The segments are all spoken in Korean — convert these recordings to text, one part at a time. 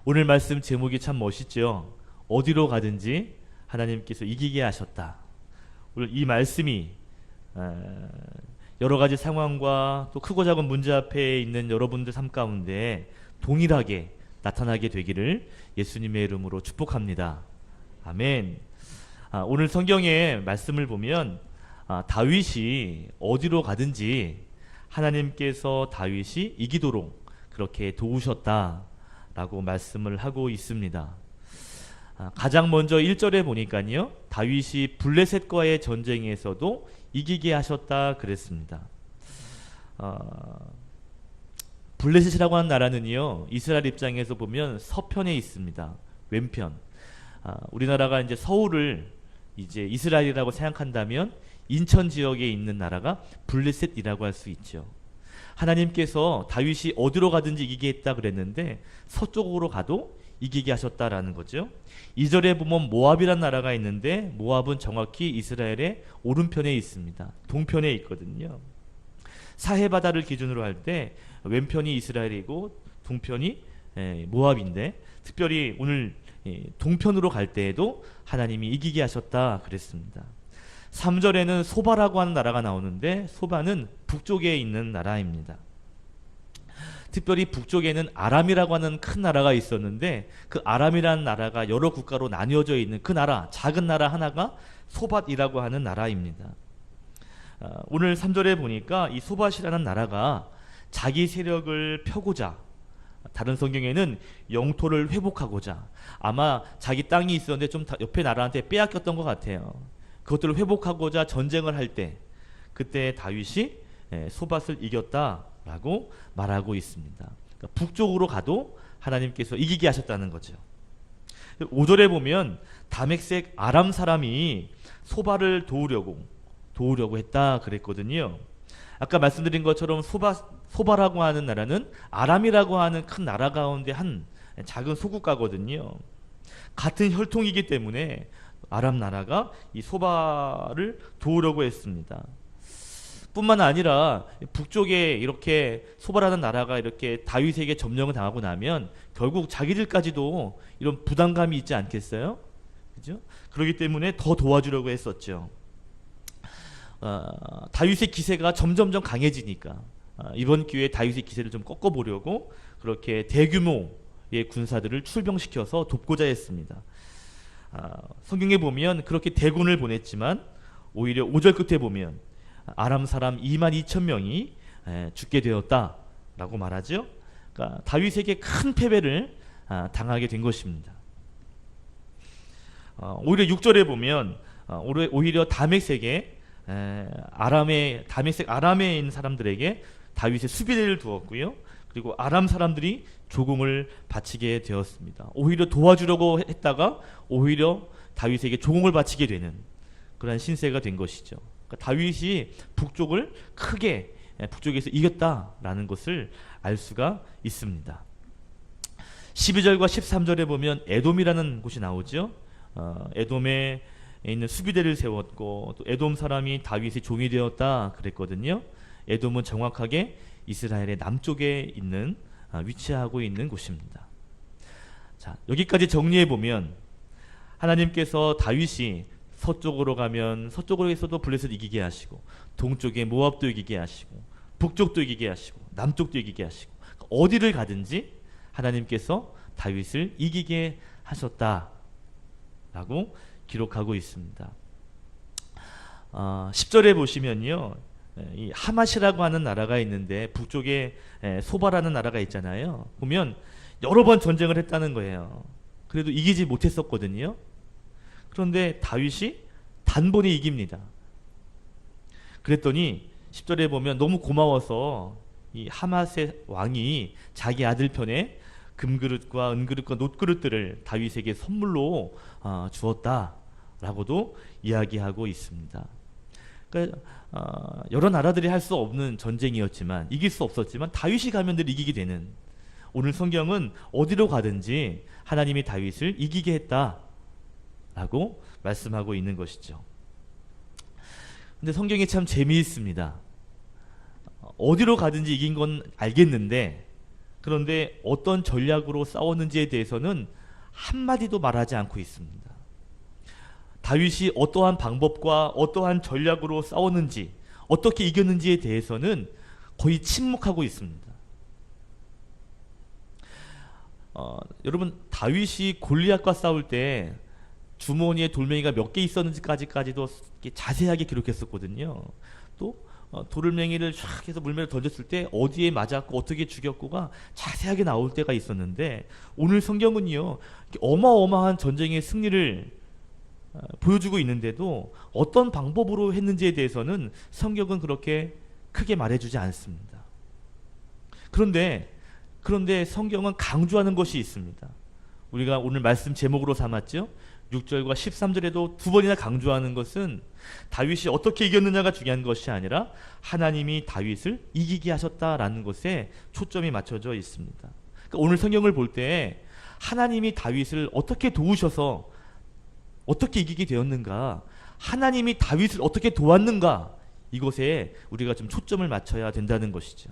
오늘 말씀 제목이 참 멋있죠. 어디로 가든지 하나님께서 이기게 하셨다. 오늘 이 말씀이 여러 가지 상황과 또 크고 작은 문제 앞에 있는 여러분들 삶 가운데 동일하게 나타나게 되기를 예수님의 이름으로 축복합니다. 아멘. 오늘 성경의 말씀을 보면 다윗이 어디로 가든지 하나님께서 다윗이 이기도록 그렇게 도우셨다라고 말씀을 하고 있습니다. 가장 먼저 1절에 보니까요, 다윗이 블레셋과의 전쟁에서도 이기게 하셨다 그랬습니다. 블레셋이라고 하는 나라는요, 이스라엘 입장에서 보면 서편에 있습니다. 왼편. 우리나라가 이제 서울을 이제 이스라엘이라고 생각한다면 인천 지역에 있는 나라가 블레셋이라고 할 수 있죠. 하나님께서 다윗이 어디로 가든지 이기게 했다 그랬는데 서쪽으로 가도 이기게 하셨다라는 거죠. 2절에 보면 모압이란 나라가 있는데 모압은 정확히 이스라엘의 오른편에 있습니다. 동편에 있거든요. 사해바다를 기준으로 할 때 왼편이 이스라엘이고 동편이 모압인데, 특별히 오늘 동편으로 갈 때에도 하나님이 이기게 하셨다 그랬습니다. 3절에는 소바라고 하는 나라가 나오는데 소바는 북쪽에 있는 나라입니다. 특별히 북쪽에는 아람이라고 하는 큰 나라가 있었는데 그 아람이라는 나라가 여러 국가로 나뉘어져 있는 그 나라, 작은 나라 하나가 소밧이라고 하는 나라입니다. 오늘 3절에 보니까 이 소밧이라는 나라가 자기 세력을 펴고자, 다른 성경에는 영토를 회복하고자, 아마 자기 땅이 있었는데 좀 옆에 나라한테 빼앗겼던 것 같아요. 그것들을 회복하고자 전쟁을 할 때 그때 다윗이 소밧을 이겼다라고 말하고 있습니다. 그러니까 북쪽으로 가도 하나님께서 이기게 하셨다는 거죠. 5절에 보면 다메섹 아람 사람이 소밧을 도우려고 했다 그랬거든요. 아까 말씀드린 것처럼 소바라고 하는 나라는 아람이라고 하는 큰 나라 가운데 한 작은 소국가거든요. 같은 혈통이기 때문에 아람 나라가 이 소바를 도우려고 했습니다. 뿐만 아니라 북쪽에 이렇게 소바라는 나라가 이렇게 다윗에게 점령을 당하고 나면 결국 자기들까지도 이런 부담감이 있지 않겠어요? 그죠? 그렇기 때문에 더 도와주려고 했었죠. 다윗의 기세가 점점점 강해지니까 이번 기회에 다윗의 기세를 좀 꺾어보려고 그렇게 대규모의 군사들을 출병시켜서 돕고자 했습니다. 성경에 보면 그렇게 대군을 보냈지만 오히려 5절 끝에 보면 아람 사람 22,000명이 죽게 되었다라고 말하죠. 그러니까 다윗에게 큰 패배를 당하게 된 것입니다. 오히려 6절에 보면 오히려 다메섹에 다메섹 아람에 있는 사람들에게 다윗의 수비대를 두었고요. 그리고 아람 사람들이 조공을 바치게 되었습니다. 오히려 도와주려고 했다가 오히려 다윗에게 조공을 바치게 되는 그런 신세가 된 것이죠. 그러니까 다윗이 북쪽을 크게 북쪽에서 이겼다라는 것을 알 수가 있습니다. 12절과 13절에 보면 에돔이라는 곳이 나오죠. 에돔에 있는 수비대를 세웠고 또 에돔 사람이 다윗의 종이 되었다 그랬거든요. 에돔은 정확하게 이스라엘의 남쪽에 있는 위치하고 있는 곳입니다. 자, 여기까지 정리해 보면 하나님께서 다윗이 서쪽으로 가면 서쪽으로에서도 블레셋 이기게 하시고 동쪽에 모압도 이기게 하시고 북쪽도 이기게 하시고 남쪽도 이기게 하시고 어디를 가든지 하나님께서 다윗을 이기게 하셨다라고 기록하고 있습니다. 10절에 보시면요, 이 하맛이라고 하는 나라가 있는데 북쪽에 소바라는 나라가 있잖아요. 보면 여러 번 전쟁을 했다는 거예요. 그래도 이기지 못했었거든요. 그런데 다윗이 단번에 이깁니다. 그랬더니 10절에 보면 너무 고마워서 이 하맛의 왕이 자기 아들 편에 금그릇과 은그릇과 놋그릇들을 다윗에게 선물로 주었다라고도 이야기하고 있습니다. 그러니까 여러 나라들이 할 수 없는 전쟁이었지만, 이길 수 없었지만 다윗이 가면 늘 이기게 되는, 오늘 성경은 어디로 가든지 하나님이 다윗을 이기게 했다라고 말씀하고 있는 것이죠. 근데 성경이 참 재미있습니다. 어디로 가든지 이긴 건 알겠는데 그런데 어떤 전략으로 싸웠는지에 대해서는 한마디도 말하지 않고 있습니다. 다윗이 어떠한 방법과 어떠한 전략으로 싸웠는지, 어떻게 이겼는지에 대해서는 거의 침묵하고 있습니다. 여러분, 다윗이 골리앗과 싸울 때 주머니에 돌멩이가 몇 개 있었는지까지도 자세하게 기록했었거든요. 또 돌멩이를 쫙 해서 물매를 던졌을 때 어디에 맞았고 어떻게 죽였고가 자세하게 나올 때가 있었는데, 오늘 성경은요 어마어마한 전쟁의 승리를 보여주고 있는데도 어떤 방법으로 했는지에 대해서는 성경은 그렇게 크게 말해주지 않습니다. 그런데 성경은 강조하는 것이 있습니다. 우리가 오늘 말씀 제목으로 삼았죠. 6절과 13절에도 두 번이나 강조하는 것은 다윗이 어떻게 이겼느냐가 중요한 것이 아니라 하나님이 다윗을 이기게 하셨다라는 것에 초점이 맞춰져 있습니다. 그러니까 오늘 성경을 볼 때 하나님이 다윗을 어떻게 도우셔서 어떻게 이기게 되었는가, 하나님이 다윗을 어떻게 도왔는가, 이것에 우리가 좀 초점을 맞춰야 된다는 것이죠.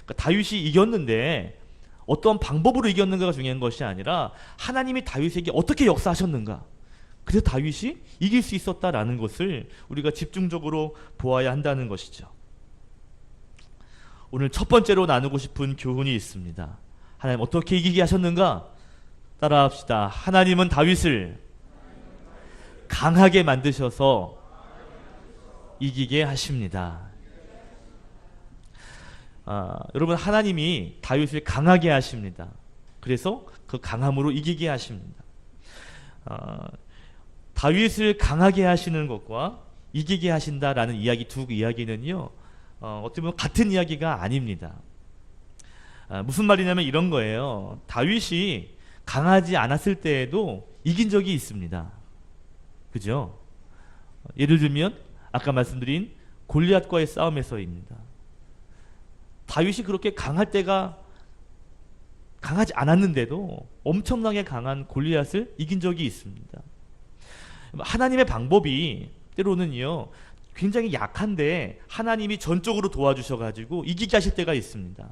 그러니까 다윗이 이겼는데 어떤 방법으로 이겼는가가 중요한 것이 아니라 하나님이 다윗에게 어떻게 역사하셨는가, 그래서 다윗이 이길 수 있었다라는 것을 우리가 집중적으로 보아야 한다는 것이죠. 오늘 첫 번째로 나누고 싶은 교훈이 있습니다. 하나님 어떻게 이기게 하셨는가? 따라합시다. 하나님은 다윗을 강하게 만드셔서 이기게 하십니다. 여러분, 하나님이 다윗을 강하게 하십니다. 그래서 그 강함으로 이기게 하십니다. 다윗을 강하게 하시는 것과 이기게 하신다라는 이야기, 두 이야기는요 어떻게 보면 같은 이야기가 아닙니다. 무슨 말이냐면 이런 거예요. 다윗이 강하지 않았을 때에도 이긴 적이 있습니다. 그죠? 예를 들면 아까 말씀드린 골리앗과의 싸움에서입니다. 다윗이 그렇게 강할 때가 강하지 않았는데도 엄청나게 강한 골리앗을 이긴 적이 있습니다. 하나님의 방법이 때로는요 굉장히 약한데 하나님이 전적으로 도와주셔가지고 이기게 하실 때가 있습니다.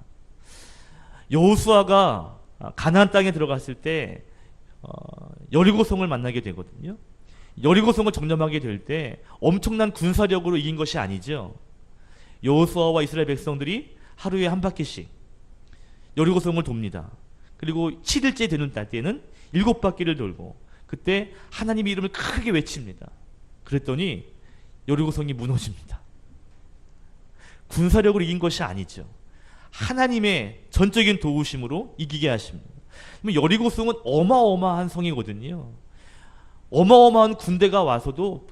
여호수아가 가나안 땅에 들어갔을 때 여리고성을 만나게 되거든요. 여리고성을 점령하게 될 때 엄청난 군사력으로 이긴 것이 아니죠. 여호수아와 이스라엘 백성들이 하루에 한 바퀴씩 여리고성을 돕니다. 그리고 7일째 되는 때는 7바퀴를 돌고, 그때 하나님의 이름을 크게 외칩니다. 그랬더니 여리고성이 무너집니다. 군사력으로 이긴 것이 아니죠. 하나님의 전적인 도우심으로 이기게 하십니다. 여리고성은 어마어마한 성이거든요. 어마어마한 군대가 와서도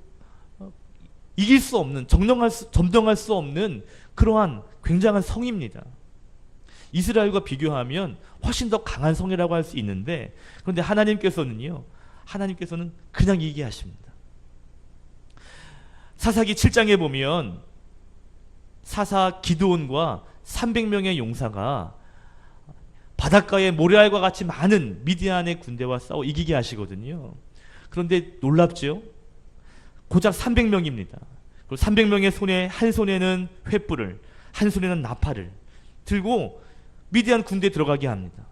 이길 수 없는, 점령할 수 없는 그러한 굉장한 성입니다. 이스라엘과 비교하면 훨씬 더 강한 성이라고 할 수 있는데, 그런데 하나님께서는 그냥 이기게 하십니다. 사사기 7장에 보면 사사 기드온과 300명의 용사가 바닷가에 모래알과 같이 많은 미디안의 군대와 싸워 이기게 하시거든요. 그런데 놀랍죠? 고작 300명입니다. 그리고 300명의 손에, 한 손에는 횃불을, 한 손에는 나팔을 들고 미디안 군대에 들어가게 합니다.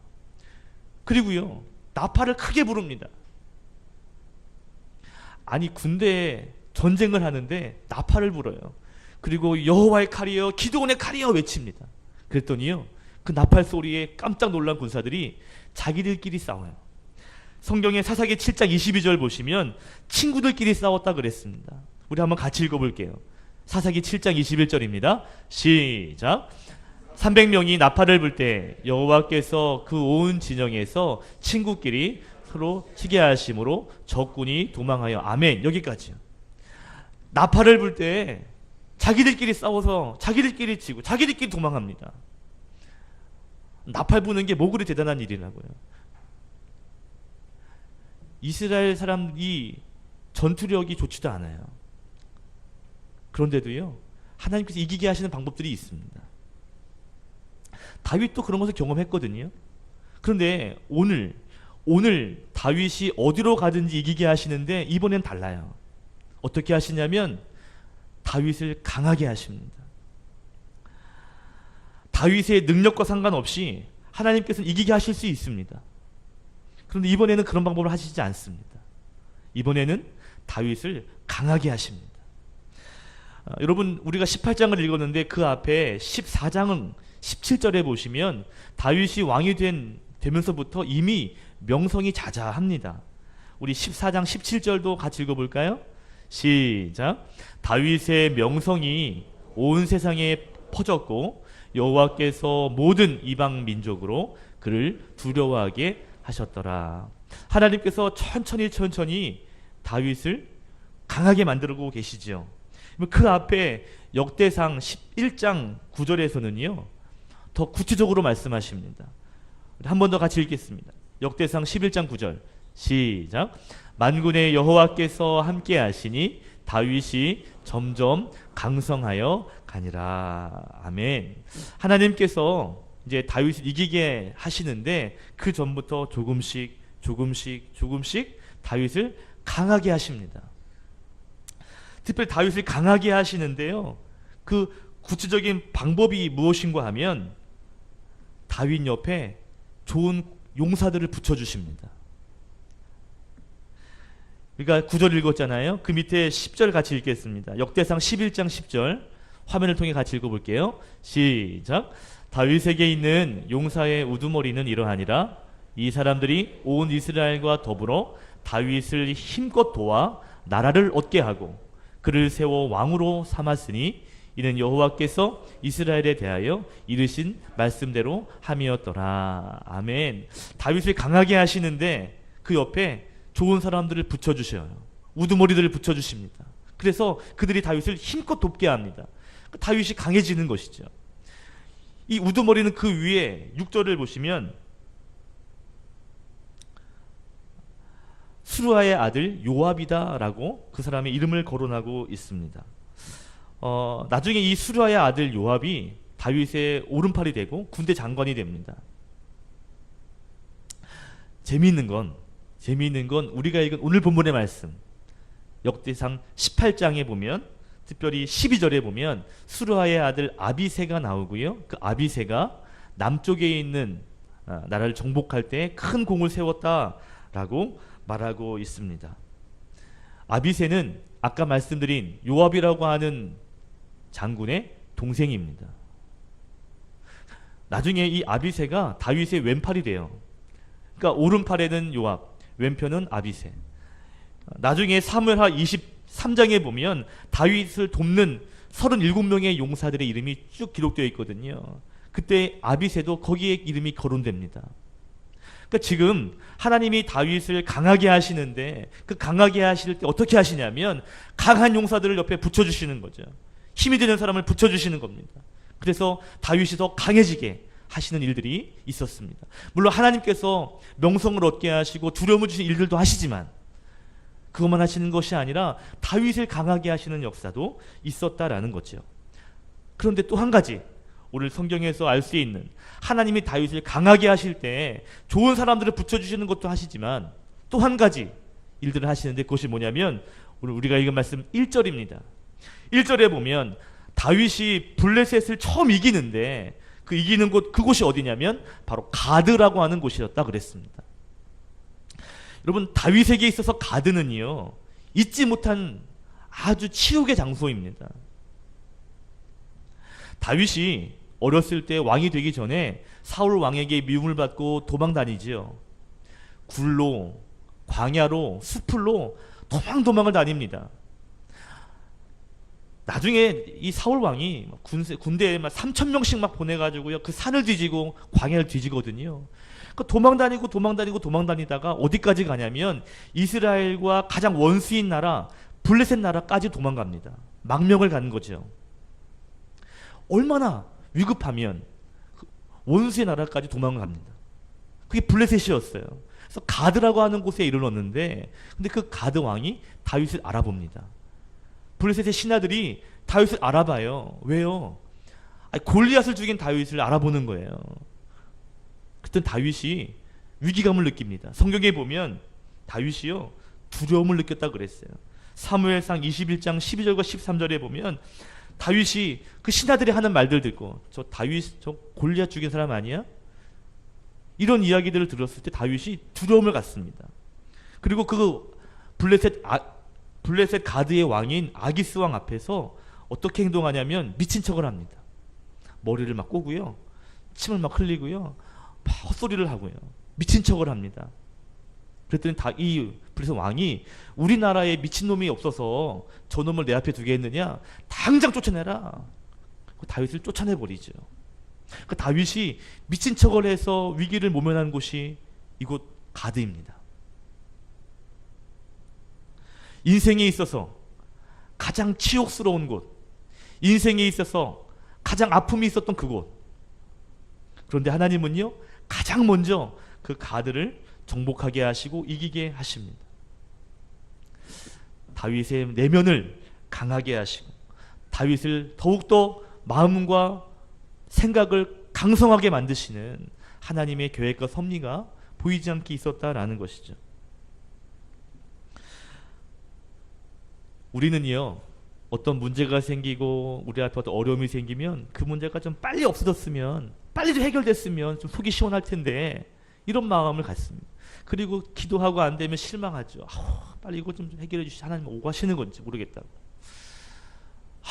그리고요 나팔을 크게 부릅니다. 아니, 군대에 전쟁을 하는데 나팔을 불어요. 그리고 여호와의 칼이여, 기드온의 칼이여 외칩니다. 그랬더니요 그 나팔 소리에 깜짝 놀란 군사들이 자기들끼리 싸워요. 성경의 사사기 7장 22절 보시면 친구들끼리 싸웠다 그랬습니다. 우리 한번 같이 읽어볼게요. 사사기 7장 21절입니다. 시작. 300명이 나팔을 불 때 여호와께서 그 온 진영에서 친구끼리 서로 치게 하심으로 적군이 도망하여. 아멘. 여기까지요. 나팔을 불 때 자기들끼리 싸워서 자기들끼리 치고 자기들끼리 도망합니다. 나팔 부는 게 뭐 그리 대단한 일이라고요. 이스라엘 사람이 전투력이 좋지도 않아요. 그런데도요 하나님께서 이기게 하시는 방법들이 있습니다. 다윗도 그런 것을 경험했거든요. 그런데 오늘 다윗이 어디로 가든지 이기게 하시는데 이번엔 달라요. 어떻게 하시냐면 다윗을 강하게 하십니다. 다윗의 능력과 상관없이 하나님께서는 이기게 하실 수 있습니다. 그런데 이번에는 그런 방법을 하시지 않습니다. 이번에는 다윗을 강하게 하십니다. 여러분, 우리가 18장을 읽었는데 그 앞에 14장은 17절에 보시면 다윗이 왕이 되면서부터 이미 명성이 자자합니다. 우리 14장 17절도 같이 읽어볼까요? 시작. 다윗의 명성이 온 세상에 퍼졌고 여호와께서 모든 이방 민족으로 그를 두려워하게 하셨더라. 하나님께서 천천히 다윗을 강하게 만들고 계시죠. 그 앞에 역대상 11장 9절에서는요 더 구체적으로 말씀하십니다. 한 번 더 같이 읽겠습니다. 역대상 11장 9절 시작. 만군의 여호와께서 함께 하시니 다윗이 점점 강성하여 가니라. 아멘. 하나님께서 이제 다윗을 이기게 하시는데 그 전부터 조금씩 다윗을 강하게 하십니다. 특별히 다윗을 강하게 하시는데요, 그 구체적인 방법이 무엇인가 하면 다윗 옆에 좋은 용사들을 붙여주십니다. 그러니까 9절 읽었잖아요. 그 밑에 10절 같이 읽겠습니다. 역대상 11장 10절 화면을 통해 같이 읽어볼게요. 시작. 다윗에게 있는 용사의 우두머리는 이러하니라. 이 사람들이 온 이스라엘과 더불어 다윗을 힘껏 도와 나라를 얻게 하고 그를 세워 왕으로 삼았으니 이는 여호와께서 이스라엘에 대하여 이르신 말씀대로 함이었더라. 아멘. 다윗을 강하게 하시는데 그 옆에 좋은 사람들을 붙여주셔요. 우두머리들을 붙여주십니다. 그래서 그들이 다윗을 힘껏 돕게 합니다. 다윗이 강해지는 것이죠. 이 우두머리는 그 위에 6절을 보시면 수루아의 아들 요압이다라고 그 사람의 이름을 거론하고 있습니다. 나중에 이 수루아의 아들 요압이 다윗의 오른팔이 되고 군대 장관이 됩니다. 재미있는 건 우리가 읽은 오늘 본문의 말씀 역대상 18장에 보면 특별히 12절에 보면 수루아의 아들 아비새가 나오고요. 그 아비새가 남쪽에 있는 나라를 정복할 때 큰 공을 세웠다라고 말하고 있습니다. 아비새는 아까 말씀드린 요압이라고 하는 장군의 동생입니다. 나중에 이 아비새가 다윗의 왼팔이 돼요. 그러니까 오른팔에는 요압, 왼편은 아비새. 나중에 사무엘하 23장에 보면 다윗을 돕는 37명의 용사들의 이름이 쭉 기록되어 있거든요. 그때 아비새도 거기에 이름이 거론됩니다. 그러니까 지금 하나님이 다윗을 강하게 하시는데 그 강하게 하실 때 어떻게 하시냐면 강한 용사들을 옆에 붙여주시는 거죠. 힘이 되는 사람을 붙여주시는 겁니다. 그래서 다윗이 더 강해지게 하시는 일들이 있었습니다. 물론 하나님께서 명성을 얻게 하시고 두려움을 주시는 일들도 하시지만 그것만 하시는 것이 아니라 다윗을 강하게 하시는 역사도 있었다라는 거죠. 그런데 또 한 가지 오늘 성경에서 알 수 있는 하나님이 다윗을 강하게 하실 때 좋은 사람들을 붙여주시는 것도 하시지만 또 한 가지 일들을 하시는데 그것이 뭐냐면 오늘 우리가 읽은 말씀 1절입니다. 1절에 보면 다윗이 블레셋을 처음 이기는데 그 이기는 곳 그곳이 어디냐면 바로 가드라고 하는 곳이었다 그랬습니다. 여러분 다윗에게 있어서 가드는요 잊지 못한 아주 치욕의 장소입니다. 다윗이 어렸을 때 왕이 되기 전에 사울 왕에게 미움을 받고 도망 다니지요. 굴로, 광야로, 수풀로 도망을 다닙니다. 나중에 이 사울 왕이 군대에 3,000명씩 막 보내가지고요 그 산을 뒤지고 광야를 뒤지거든요. 도망 다니다가 어디까지 가냐면 이스라엘과 가장 원수인 나라 블레셋 나라까지 도망갑니다. 망명을 가는 거죠. 얼마나 위급하면 원수의 나라까지 도망갑니다. 그게 블레셋이었어요. 그래서 가드라고 하는 곳에 이르렀는데 근데 그 가드 왕이 다윗을 알아봅니다. 블레셋의 신하들이 다윗을 알아봐요. 왜요? 골리앗을 죽인 다윗을 알아보는 거예요. 그때 다윗이 위기감을 느낍니다. 성경에 보면 다윗이요 두려움을 느꼈다 그랬어요. 사무엘상 21장 12절과 13절에 보면 다윗이 그 신하들이 하는 말들 듣고 저 골리앗 죽인 사람 아니야? 이런 이야기들을 들었을 때 다윗이 두려움을 갖습니다. 그리고 그 블레셋 가드의 왕인 아기스 왕 앞에서 어떻게 행동하냐면 미친 척을 합니다. 머리를 막 꼬고요, 침을 막 흘리고요, 막 헛소리를 하고요, 미친 척을 합니다. 그랬더니 이 블레셋 왕이 우리나라에 미친놈이 없어서 저놈을 내 앞에 두게 했느냐, 당장 쫓아내라. 다윗을 쫓아내버리죠. 그 다윗이 미친 척을 해서 위기를 모면한 곳이 이곳 가드입니다. 인생에 있어서 가장 치욕스러운 곳, 인생에 있어서 가장 아픔이 있었던 그곳. 그런데 하나님은요, 가장 먼저 그 가드를 정복하게 하시고 이기게 하십니다. 다윗의 내면을 강하게 하시고 다윗을 더욱더 마음과 생각을 강성하게 만드시는 하나님의 계획과 섭리가 보이지 않게 있었다라는 것이죠. 우리는요, 어떤 문제가 생기고 우리 앞에 어떤 어려움이 생기면 그 문제가 좀 빨리 없어졌으면, 빨리 좀 해결됐으면 좀 속이 시원할 텐데, 이런 마음을 갖습니다. 그리고 기도하고 안 되면 실망하죠. 빨리 이거 좀 해결해 주시지, 하나님 오고 하시는 건지 모르겠다고.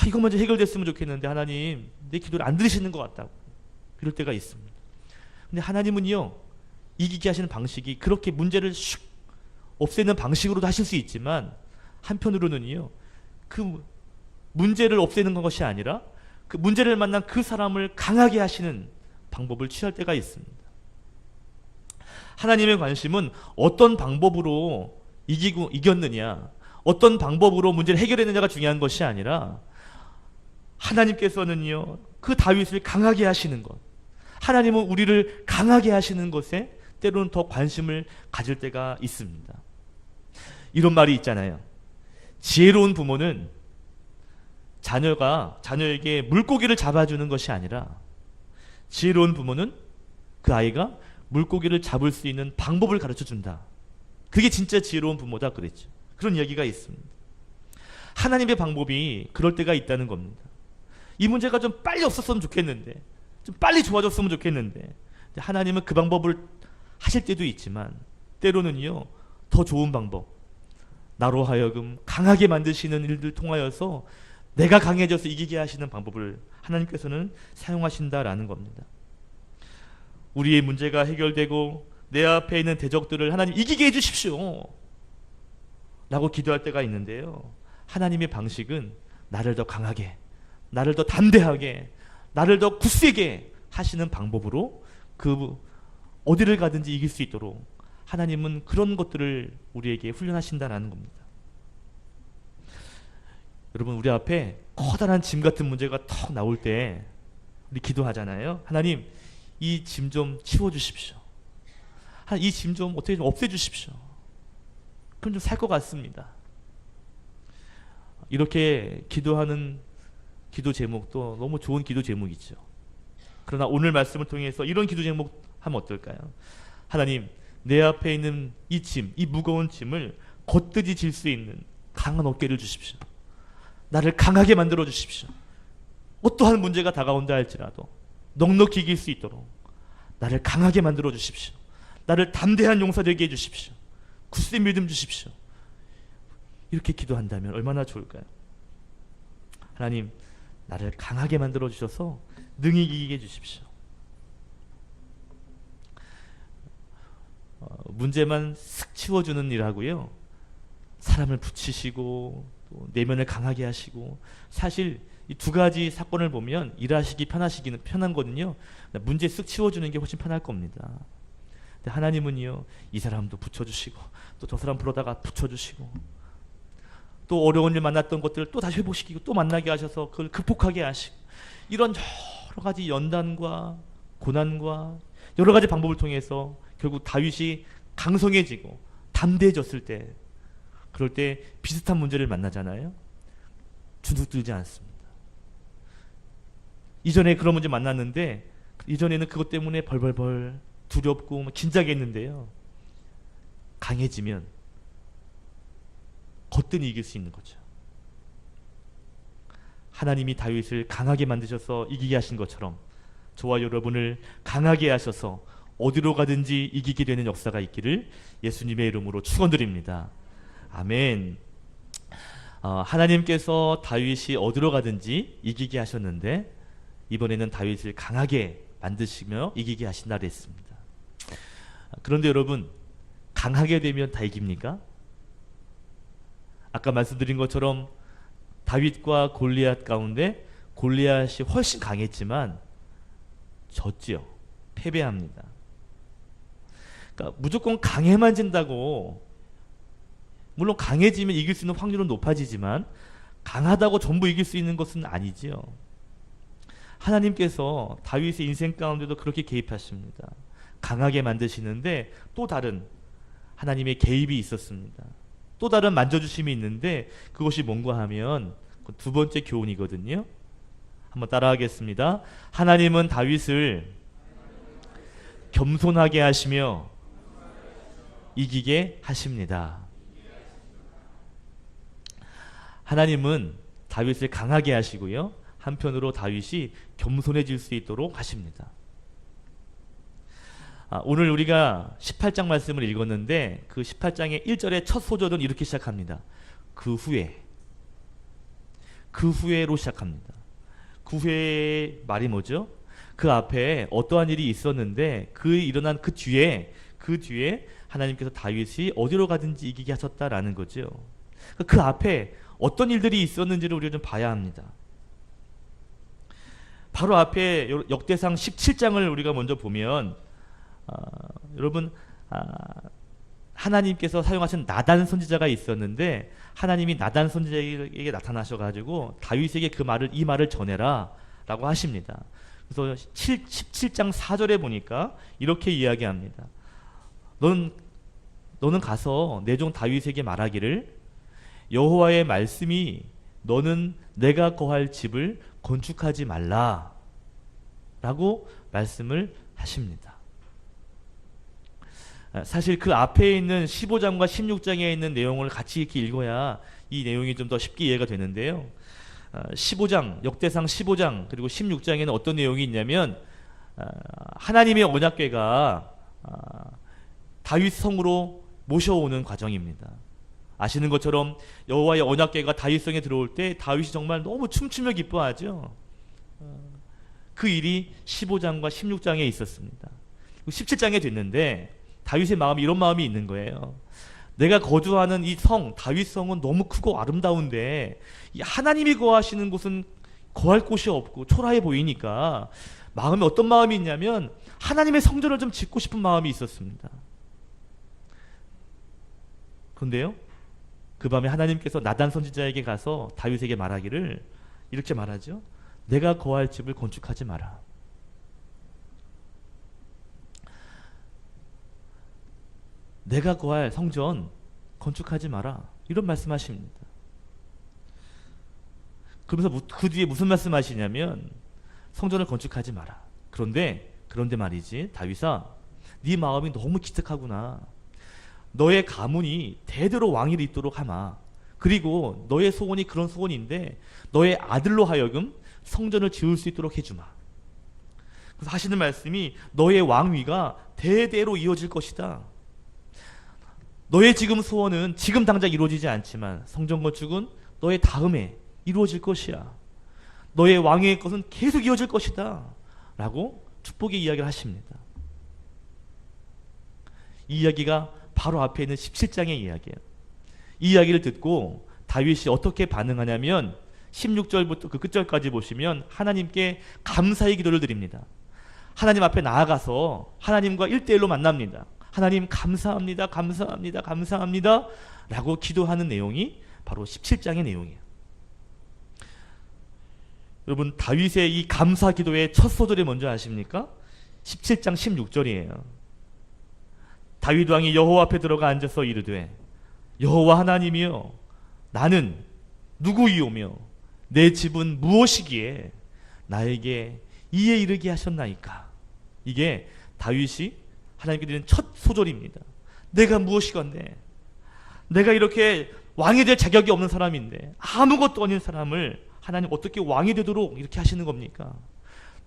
이거 먼저 해결됐으면 좋겠는데 하나님 내 기도를 안 들으시는 것 같다고. 이럴 때가 있습니다. 근데 하나님은요, 이기게 하시는 방식이 그렇게 문제를 슉 없애는 방식으로도 하실 수 있지만, 한편으로는요, 그 문제를 없애는 것이 아니라 그 문제를 만난 그 사람을 강하게 하시는 방법을 취할 때가 있습니다. 하나님의 관심은 어떤 방법으로 이겼느냐, 어떤 방법으로 문제를 해결했느냐가 중요한 것이 아니라, 하나님께서는요, 그 다윗을 강하게 하시는 것, 하나님은 우리를 강하게 하시는 것에 때로는 더 관심을 가질 때가 있습니다. 이런 말이 있잖아요. 지혜로운 부모는 자녀에게 물고기를 잡아주는 것이 아니라, 지혜로운 부모는 그 아이가 물고기를 잡을 수 있는 방법을 가르쳐준다. 그게 진짜 지혜로운 부모다 그랬죠. 그런 이야기가 있습니다. 하나님의 방법이 그럴 때가 있다는 겁니다. 이 문제가 좀 빨리 없었으면 좋겠는데, 좀 빨리 좋아졌으면 좋겠는데, 하나님은 그 방법을 하실 때도 있지만, 때로는요, 더 좋은 방법, 나로 하여금 강하게 만드시는 일들 통하여서 내가 강해져서 이기게 하시는 방법을 하나님께서는 사용하신다라는 겁니다. 우리의 문제가 해결되고 내 앞에 있는 대적들을 하나님 이기게 해주십시오 라고 기도할 때가 있는데요, 하나님의 방식은 나를 더 강하게, 나를 더 담대하게, 나를 더 굳세게 하시는 방법으로 그 어디를 가든지 이길 수 있도록 하나님은 그런 것들을 우리에게 훈련하신다는 겁니다. 여러분, 우리 앞에 커다란 짐 같은 문제가 턱 나올 때 우리 기도하잖아요. 하나님, 이 짐 좀 치워주십시오. 이 짐 좀 어떻게 좀 없애주십시오. 그럼 좀 살 것 같습니다. 이렇게 기도하는 기도 제목도 너무 좋은 기도 제목이죠. 그러나 오늘 말씀을 통해서 이런 기도 제목 하면 어떨까요? 하나님, 내 앞에 있는 이 짐, 이 무거운 짐을 걷듯이 질 수 있는 강한 어깨를 주십시오. 나를 강하게 만들어 주십시오. 어떠한 문제가 다가온다 할지라도 넉넉히 이길 수 있도록 나를 강하게 만들어 주십시오. 나를 담대한 용사 되게 해주십시오. 굳세 믿음 주십시오. 이렇게 기도한다면 얼마나 좋을까요? 하나님, 나를 강하게 만들어 주셔서 능히 이기게 해주십시오. 문제만 슥 치워주는 일하고요, 사람을 붙이시고 또 내면을 강하게 하시고, 사실 이 두 가지 사건을 보면 일하시기 편한 거는요, 문제 쓱 치워주는 게 훨씬 편할 겁니다. 근데 하나님은요, 이 사람도 붙여주시고 또 저 사람 불러다가 붙여주시고, 또 어려운 일 만났던 것들을 또 다시 회복시키고 또 만나게 하셔서 그걸 극복하게 하시고, 이런 여러 가지 연단과 고난과 여러 가지 방법을 통해서 결국 다윗이 강성해지고 담대해졌을 때, 그럴 때 비슷한 문제를 만나잖아요. 주눅들지 않습니다. 이전에 그런 문제 만났는데, 이전에는 그것 때문에 벌벌벌 두렵고 긴장했는데요, 강해지면 거뜬히 이길 수 있는 거죠. 하나님이 다윗을 강하게 만드셔서 이기게 하신 것처럼 저와 여러분을 강하게 하셔서 어디로 가든지 이기게 되는 역사가 있기를 예수님의 이름으로 축원드립니다. 아멘. 하나님께서 다윗이 어디로 가든지 이기게 하셨는데 이번에는 다윗을 강하게 만드시며 이기게 하신다 그랬습니다. 그런데 여러분, 강하게 되면 다 이깁니까? 아까 말씀드린 것처럼 다윗과 골리앗 가운데 골리앗이 훨씬 강했지만 졌지요. 패배합니다. 그러니까 무조건 강해만 진다고, 물론 강해지면 이길 수 있는 확률은 높아지지만 강하다고 전부 이길 수 있는 것은 아니지요. 하나님께서 다윗의 인생 가운데도 그렇게 개입하십니다. 강하게 만드시는데 또 다른 하나님의 개입이 있었습니다. 또 다른 만져주심이 있는데 그것이 뭔가 하면 두 번째 교훈이거든요. 한번 따라하겠습니다. 하나님은 다윗을 겸손하게 하시며 이기게 하십니다. 하나님은 다윗을 강하게 하시고요, 한편으로 다윗이 겸손해질 수 있도록 하십니다. 오늘 우리가 18장 말씀을 읽었는데 그 18장의 1절의 첫 소절은 이렇게 시작합니다. 그 후에로 시작합니다. 그 후의 말이 뭐죠? 그 앞에 어떠한 일이 있었는데 일어난 그 뒤에 하나님께서 다윗이 어디로 가든지 이기게 하셨다라는 거죠. 그 앞에 어떤 일들이 있었는지를 우리가 좀 봐야 합니다. 바로 앞에 역대상 17장을 우리가 먼저 보면 여러분, 하나님께서 사용하신 나단 선지자가 있었는데 하나님이 나단 선지자에게 나타나셔가지고 다윗에게 이 말을 전해라 라고 하십니다. 그래서 17장 4절에 보니까 이렇게 이야기합니다. 너는 가서 내 종 다윗에게 말하기를 여호와의 말씀이 너는 내가 거할 집을 건축하지 말라 라고 말씀을 하십니다. 사실 그 앞에 있는 15장과 16장에 있는 내용을 같이 이렇게 읽어야 이 내용이 좀 더 쉽게 이해가 되는데요. 15장, 역대상 15장 그리고 16장에는 어떤 내용이 있냐면 하나님의 언약궤가 다윗 성으로 모셔오는 과정입니다. 아시는 것처럼 여호와의 언약궤가 다윗 성에 들어올 때 다윗이 정말 너무 춤추며 기뻐하죠. 그 일이 15장과 16장에 있었습니다. 17장에 됐는데 다윗의 마음이 이런 마음이 있는 거예요. 내가 거주하는 이 성, 다윗 성은 너무 크고 아름다운데 이 하나님이 거하시는 곳은 거할 곳이 없고 초라해 보이니까 마음에 어떤 마음이 있냐면 하나님의 성전을 좀 짓고 싶은 마음이 있었습니다. 그런데요, 그 밤에 하나님께서 나단 선지자에게 가서 다윗에게 말하기를 이렇게 말하죠. 내가 거할 집을 건축하지 마라. 내가 거할 성전 건축하지 마라. 이런 말씀하십니다. 그러면서 그 뒤에 무슨 말씀하시냐면 성전을 건축하지 마라. 그런데 말이지, 다윗아, 네 마음이 너무 기특하구나. 너의 가문이 대대로 왕위를 잇도록 하마. 그리고 너의 소원이 그런 소원인데 너의 아들로 하여금 성전을 지을 수 있도록 해주마. 그래서 하시는 말씀이 너의 왕위가 대대로 이어질 것이다. 너의 지금 소원은 지금 당장 이루어지지 않지만 성전 건축은 너의 다음에 이루어질 것이야. 너의 왕위의 것은 계속 이어질 것이다 라고 축복의 이야기를 하십니다. 이 이야기가 바로 앞에 있는 17장의 이야기예요. 이 이야기를 듣고 다윗이 어떻게 반응하냐면 16절부터 그 끝절까지 보시면 하나님께 감사의 기도를 드립니다. 하나님 앞에 나아가서 하나님과 1대1로 만납니다. 하나님 감사합니다, 감사합니다, 감사합니다 라고 기도하는 내용이 바로 17장의 내용이에요. 여러분, 다윗의 이 감사 기도의 첫 소절이 뭔지 아십니까? 17장 16절이에요. 다윗 왕이 여호와 앞에 들어가 앉아서 이르되 여호와 하나님이여, 나는 누구이오며 내 집은 무엇이기에 나에게 이에 이르게 하셨나이까. 이게 다윗이 하나님께 드리는 첫 소절입니다. 내가 무엇이건데, 내가 이렇게 왕이 될 자격이 없는 사람인데 아무것도 아닌 사람을 하나님 어떻게 왕이 되도록 이렇게 하시는 겁니까?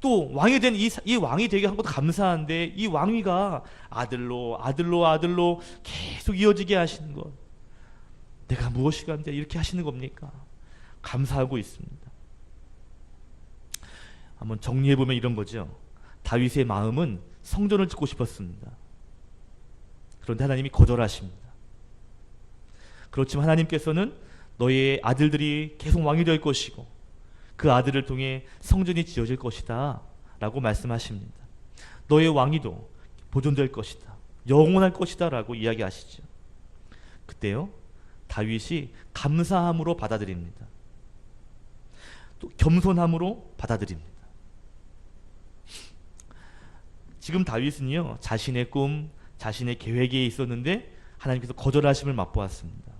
또 왕이 된 이 왕이 되게 한 것도 감사한데 이 왕위가 아들로 계속 이어지게 하시는 것, 내가 무엇이간데 이렇게 하시는 겁니까? 감사하고 있습니다. 한번 정리해보면 이런 거죠. 다윗의 마음은 성전을 짓고 싶었습니다. 그런데 하나님이 거절하십니다. 그렇지만 하나님께서는 너의 아들들이 계속 왕이 될 것이고 그 아들을 통해 성전이 지어질 것이다 라고 말씀하십니다. 너의 왕위도 보존될 것이다, 영원할 것이다 라고 이야기하시죠. 그때요, 다윗이 감사함으로 받아들입니다. 또 겸손함으로 받아들입니다. 지금 다윗은요, 자신의 꿈, 자신의 계획에 있었는데 하나님께서 거절하심을 맛보았습니다.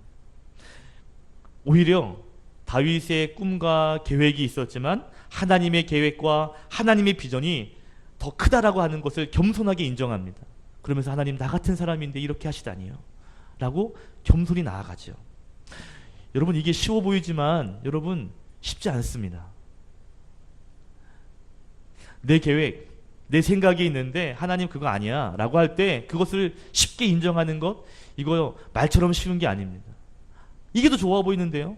오히려 다윗의 꿈과 계획이 있었지만 하나님의 계획과 하나님의 비전이 더 크다라고 하는 것을 겸손하게 인정합니다. 그러면서 하나님, 나 같은 사람인데 이렇게 하시다니요 라고 겸손히 나아가죠. 여러분, 이게 쉬워 보이지만 여러분, 쉽지 않습니다. 내 계획, 내 생각이 있는데 하나님 그거 아니야 라고 할 때 그것을 쉽게 인정하는 것, 이거 말처럼 쉬운 게 아닙니다. 이게 더 좋아 보이는데요,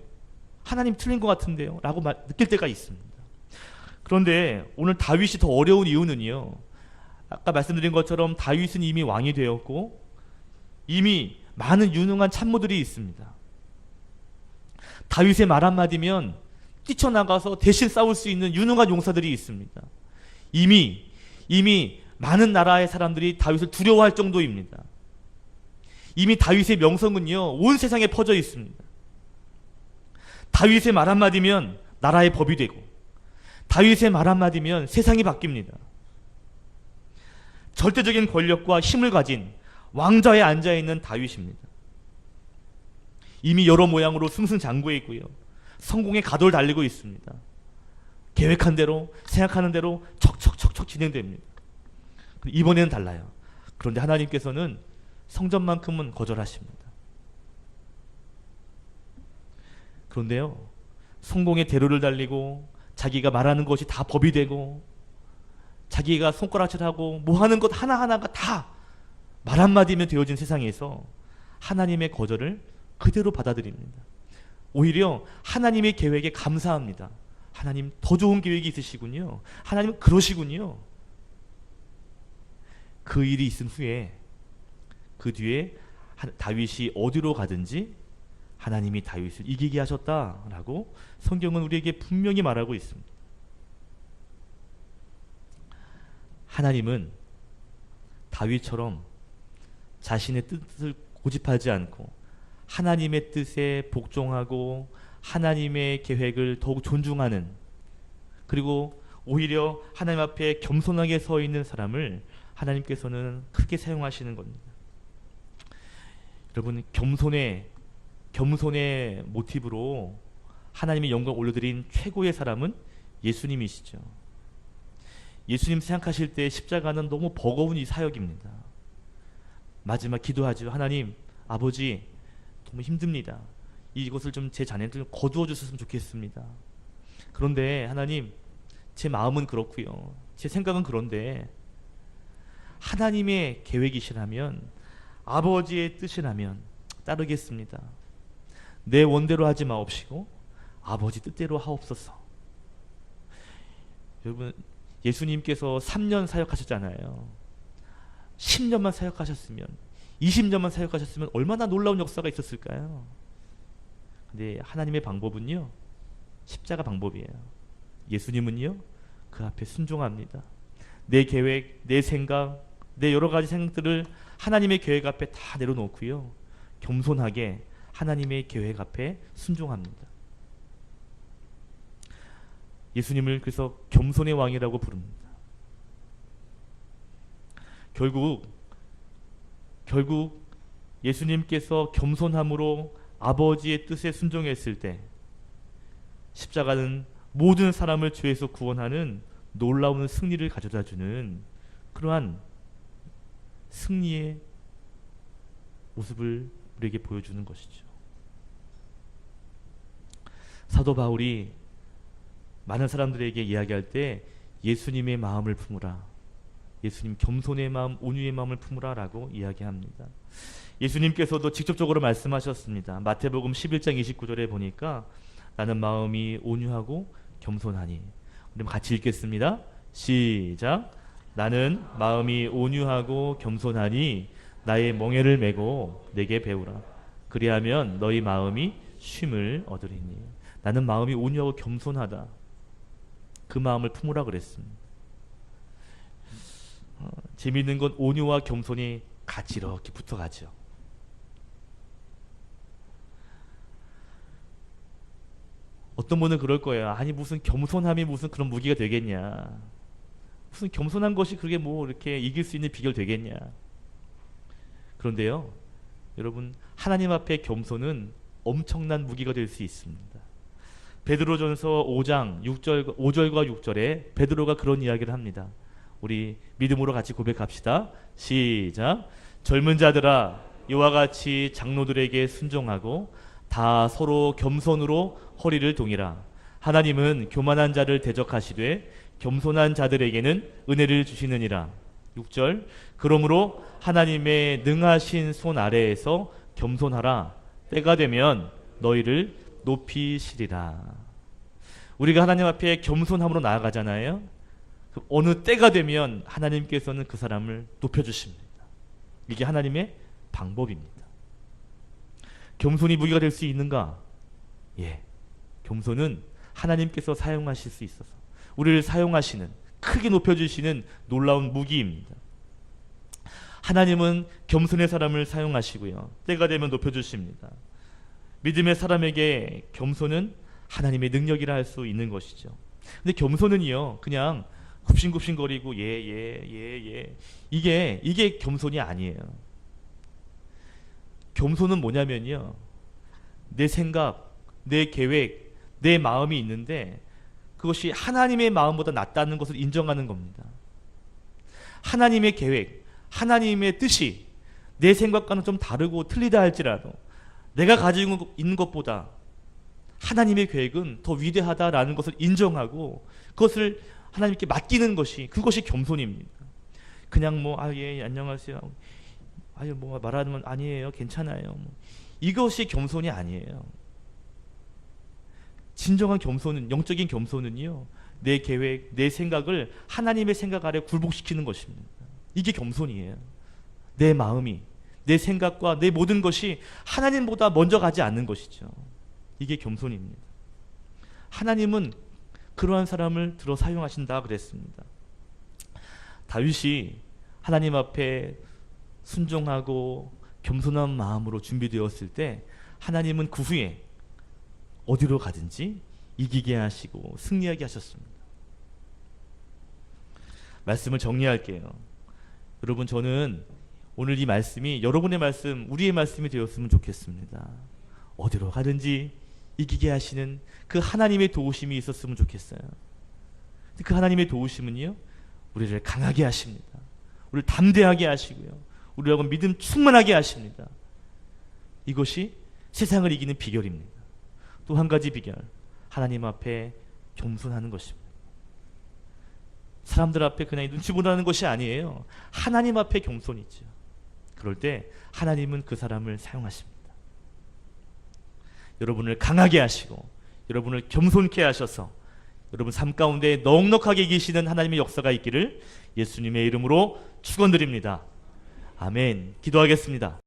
하나님 틀린 것 같은데요 라고 느낄 때가 있습니다. 그런데 오늘 다윗이 더 어려운 이유는요, 아까 말씀드린 것처럼 다윗은 이미 왕이 되었고 이미 많은 유능한 참모들이 있습니다. 다윗의 말 한마디면 뛰쳐나가서 대신 싸울 수 있는 유능한 용사들이 있습니다. 이미 많은 나라의 사람들이 다윗을 두려워할 정도입니다. 이미 다윗의 명성은요, 온 세상에 퍼져 있습니다. 다윗의 말 한마디면 나라의 법이 되고 다윗의 말 한마디면 세상이 바뀝니다. 절대적인 권력과 힘을 가진 왕좌에 앉아있는 다윗입니다. 이미 여러 모양으로 승승장구해 있고요, 성공의 가도를 달리고 있습니다. 계획한 대로, 생각하는 대로 척척척척 진행됩니다. 이번에는 달라요. 그런데 하나님께서는 성전만큼은 거절하십니다. 그런데요, 성공의 대로를 달리고 자기가 말하는 것이 다 법이 되고 자기가 손가락질하고 뭐 하는 것 하나하나가 다 말 한마디면 되어진 세상에서 하나님의 거절을 그대로 받아들입니다. 오히려 하나님의 계획에 감사합니다. 하나님, 더 좋은 계획이 있으시군요. 하나님은 그러시군요. 그 일이 있은 후에 그 뒤에 다윗이 어디로 가든지 하나님이 다윗을 이기게 하셨다라고 성경은 우리에게 분명히 말하고 있습니다. 하나님은 다윗처럼 자신의 뜻을 고집하지 않고 하나님의 뜻에 복종하고 하나님의 계획을 더욱 존중하는, 그리고 오히려 하나님 앞에 겸손하게 서 있는 사람을 하나님께서는 크게 사용하시는 겁니다. 여러분, 겸손의 모티브로 하나님의 영광을 올려드린 최고의 사람은 예수님이시죠. 예수님 생각하실 때 십자가는 너무 버거운 이 사역입니다. 마지막 기도하죠. 하나님, 아버지, 너무 힘듭니다. 이것을 좀 제 자녀들 거두어 주셨으면 좋겠습니다. 그런데 하나님, 제 마음은 그렇고요, 제 생각은 그런데 하나님의 계획이시라면, 아버지의 뜻이라면 따르겠습니다. 내 원대로 하지 마옵시고 아버지 뜻대로 하옵소서. 여러분, 예수님께서 3년 사역하셨잖아요. 10년만 사역하셨으면, 20년만 사역하셨으면 얼마나 놀라운 역사가 있었을까요? 근데 하나님의 방법은요, 십자가 방법이에요. 예수님은요, 그 앞에 순종합니다. 내 계획, 내 생각, 내 여러 가지 생각들을 하나님의 계획 앞에 다 내려놓고요, 겸손하게 하나님의 계획 앞에 순종합니다. 예수님을 그래서 겸손의 왕이라고 부릅니다. 결국 예수님께서 겸손함으로 아버지의 뜻에 순종했을 때 십자가는 모든 사람을 죄에서 구원하는 놀라운 승리를 가져다주는 그러한 승리의 모습을 우리에게 보여주는 것이죠. 사도 바울이 많은 사람들에게 이야기할 때 예수님의 마음을 품으라. 예수님 겸손의 마음, 온유의 마음을 품으라 라고 이야기합니다. 예수님께서도 직접적으로 말씀하셨습니다. 마태복음 11장 29절에 보니까 나는 마음이 온유하고 겸손하니. 우리 같이 읽겠습니다. 시작. 나는 마음이 온유하고 겸손하니 나의 멍에를 메고 내게 배우라. 그리하면 너희 마음이 쉼을 얻으리니. 나는 마음이 온유하고 겸손하다. 그 마음을 품으라 그랬습니다. 재미있는 건 온유와 겸손이 같이 이렇게 붙어가죠. 어떤 분은 그럴 거예요. 아니 무슨 겸손함이 무슨 그런 무기가 되겠냐. 무슨 겸손한 것이 그게 뭐 이렇게 이길 수 있는 비결 되겠냐. 그런데요, 여러분, 하나님 앞에 겸손은 엄청난 무기가 될 수 있습니다. 베드로전서 5장 5절과 6절에 베드로가 그런 이야기를 합니다. 우리 믿음으로 같이 고백합시다. 시작. 젊은 자들아, 이와 같이 장로들에게 순종하고 다 서로 겸손으로 허리를 동이라. 하나님은 교만한 자를 대적하시되 겸손한 자들에게는 은혜를 주시느니라. 6절. 그러므로 하나님의 능하신 손 아래에서 겸손하라. 때가 되면 너희를 높이시리라. 우리가 하나님 앞에 겸손함으로 나아가잖아요. 어느 때가 되면 하나님께서는 그 사람을 높여주십니다. 이게 하나님의 방법입니다. 겸손이 무기가 될 수 있는가? 예, 겸손은 하나님께서 사용하실 수 있어서 우리를 사용하시는, 크게 높여주시는 놀라운 무기입니다. 하나님은 겸손의 사람을 사용하시고요, 때가 되면 높여주십니다. 믿음의 사람에게 겸손은 하나님의 능력이라 할 수 있는 것이죠. 근데 겸손은요, 그냥 굽신굽신거리고 예 이게 겸손이 아니에요. 겸손은 뭐냐면요, 내 생각, 내 계획, 내 마음이 있는데 그것이 하나님의 마음보다 낫다는 것을 인정하는 겁니다. 하나님의 계획, 하나님의 뜻이 내 생각과는 좀 다르고 틀리다 할지라도 내가 가지고 있는 것보다 하나님의 계획은 더 위대하다라는 것을 인정하고 그것을 하나님께 맡기는 것이, 그것이 겸손입니다. 그냥 뭐 예 안녕하세요, 아유 뭐 말하면 아니에요, 괜찮아요, 이것이 겸손이 아니에요. 진정한 겸손은, 영적인 겸손은요, 내 계획, 내 생각을 하나님의 생각 아래 굴복시키는 것입니다. 이게 겸손이에요. 내 마음이, 내 생각과 내 모든 것이 하나님보다 먼저 가지 않는 것이죠. 이게 겸손입니다. 하나님은 그러한 사람을 들어 사용하신다 그랬습니다. 다윗이 하나님 앞에 순종하고 겸손한 마음으로 준비되었을 때 하나님은 그 후에 어디로 가든지 이기게 하시고 승리하게 하셨습니다. 말씀을 정리할게요. 여러분, 저는 오늘 이 말씀이 여러분의 말씀, 우리의 말씀이 되었으면 좋겠습니다. 어디로 가든지 이기게 하시는 그 하나님의 도우심이 있었으면 좋겠어요. 그 하나님의 도우심은요, 우리를 강하게 하십니다. 우리를 담대하게 하시고요, 우리하고 믿음 충만하게 하십니다. 이것이 세상을 이기는 비결입니다. 또 한 가지 비결, 하나님 앞에 겸손하는 것입니다. 사람들 앞에 그냥 눈치 보라는 것이 아니에요. 하나님 앞에 겸손이죠. 그럴 때 하나님은 그 사람을 사용하십니다. 여러분을 강하게 하시고 여러분을 겸손케 하셔서 여러분 삶 가운데 넉넉하게 계시는 하나님의 역사가 있기를 예수님의 이름으로 축원드립니다. 아멘. 기도하겠습니다.